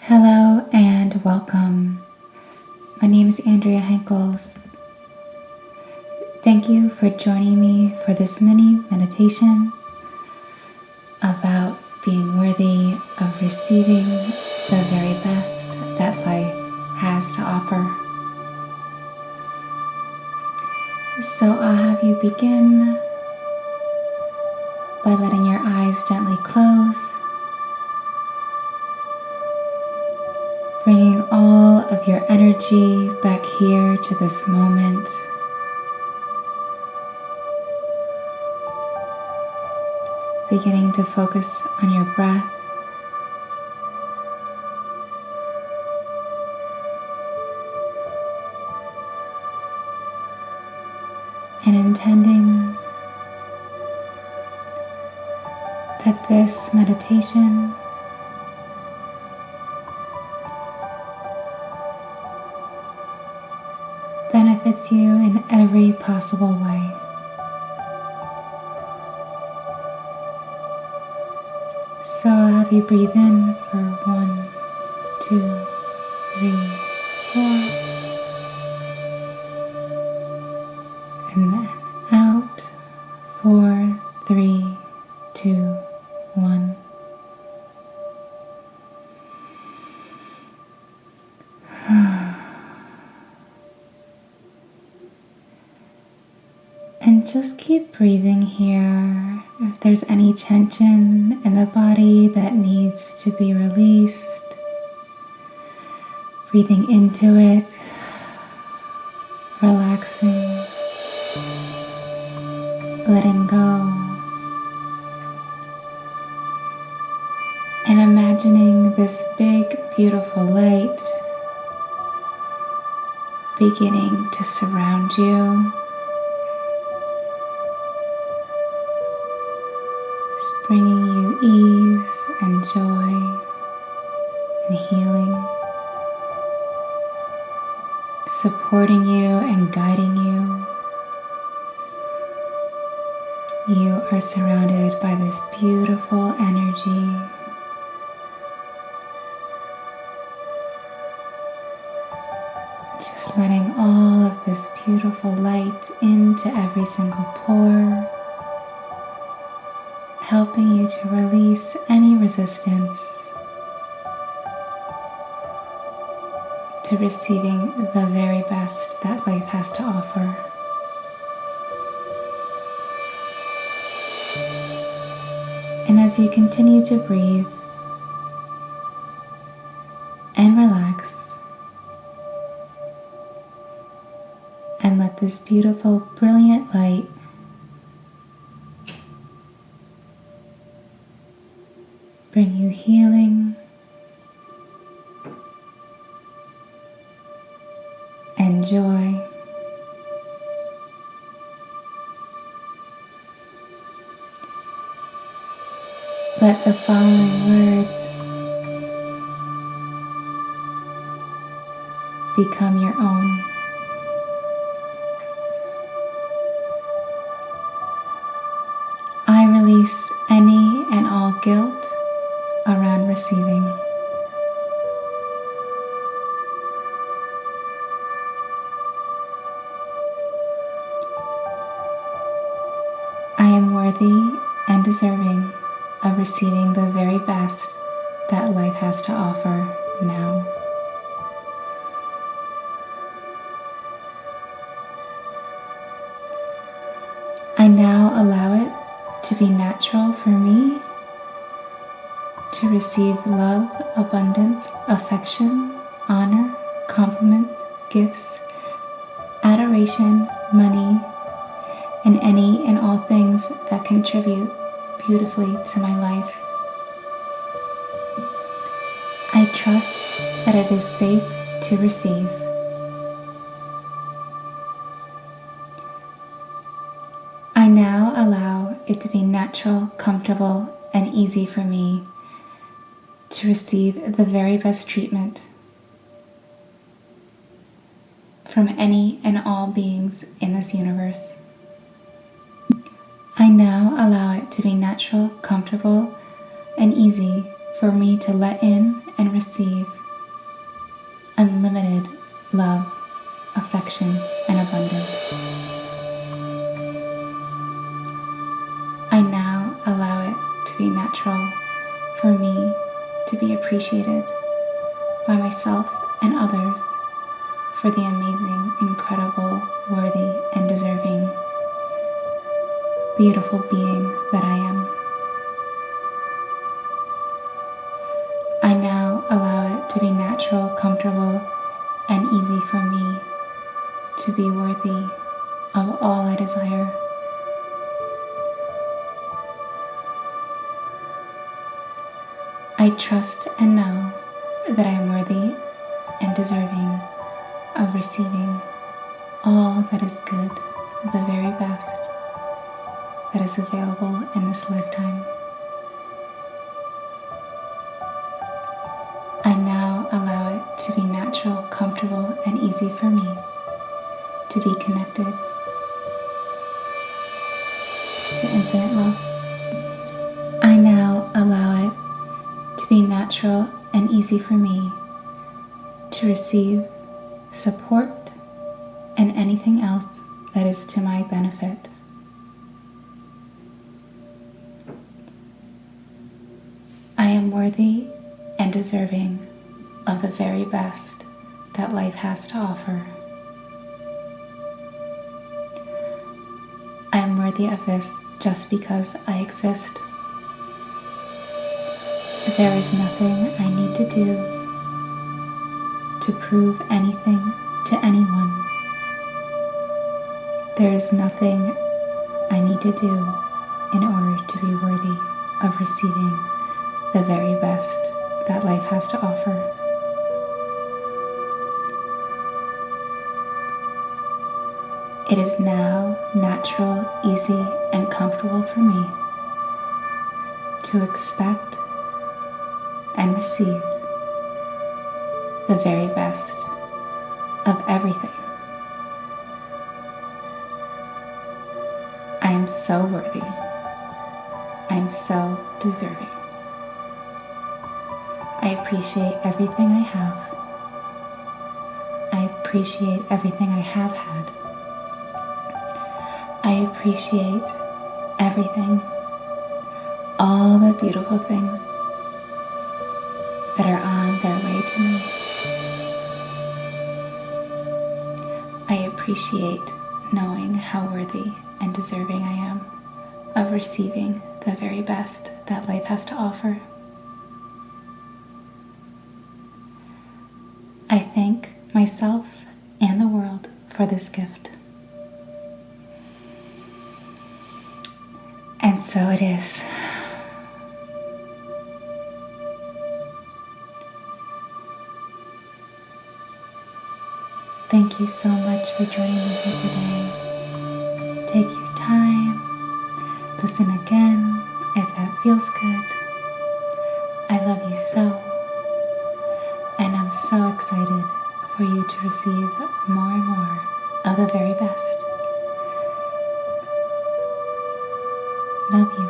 Hello and welcome. My name is Andrea. Thank you for joining me for this mini meditation about being worthy of receiving the very best that life has to offer. So I'll have you begin by letting your eyes gently close, bringing all of your energy back here to this moment. Beginning to focus on your breath. And intending that this meditation benefits you in every possible way. So I'll have you breathe in for 1, 2, 3, 4, and then out, 4, 3, 2, 1. And just keep breathing here. If there's any tension in the body that needs to be released, breathing into it, relaxing, letting go, and imagining this big, beautiful light beginning to surround you. Bringing you ease and joy and healing, supporting you and guiding you. You are surrounded by this beautiful energy. Just letting all of this beautiful light into every single pore, helping you to release any resistance to receiving the very best that life has to offer. And as you continue to breathe and relax, and let this beautiful, brilliant light bring you healing and joy. Let the following words become your own. I release any and all guilt around receiving. I am worthy and deserving of receiving the very best that life has to offer now. I now allow it to be natural for me to receive love, abundance, affection, honor, compliments, gifts, adoration, money, and any and all things that contribute beautifully to my life. I trust that it is safe to receive. I now allow it to be natural, comfortable, and easy for me to receive the very best treatment from any and all beings in this universe. I now allow it to be natural, comfortable, and easy for me to let in and and receive unlimited love, affection, and abundance. I now allow it to be natural for me to be appreciated by myself and others for the amazing, incredible, worthy, and deserving, beautiful being that I am. I now allow it to be natural, comfortable, and easy for me to be worthy of all I desire. I trust and know that I am worthy and deserving of receiving all that is good, the very best that is available in this lifetime. I now allow it to be natural, comfortable, and easy for me to be connected to infinite love. I now allow it to be natural and easy for me to receive support and anything else that is to my benefit. I am worthy and deserving of the very best that life has to offer. I am worthy of this just because I exist. There is nothing I need to do to prove anything to anyone. There is nothing I need to do in order to be worthy of receiving the very best that life has to offer. It is now natural, easy, and comfortable for me to expect and receive the very best of everything. I am so worthy. I am so deserving. I appreciate everything I have. I appreciate everything I have had. I appreciate everything, all the beautiful things that are on their way to me. I appreciate knowing how worthy and deserving I am of receiving the very best that life has to offer. I thank myself and the world for this gift. And so it is. Thank you so much for joining me here today. Take your time, listen again if that feels good. I love you so, and I'm so excited for you to receive more and more of the very best. Love you.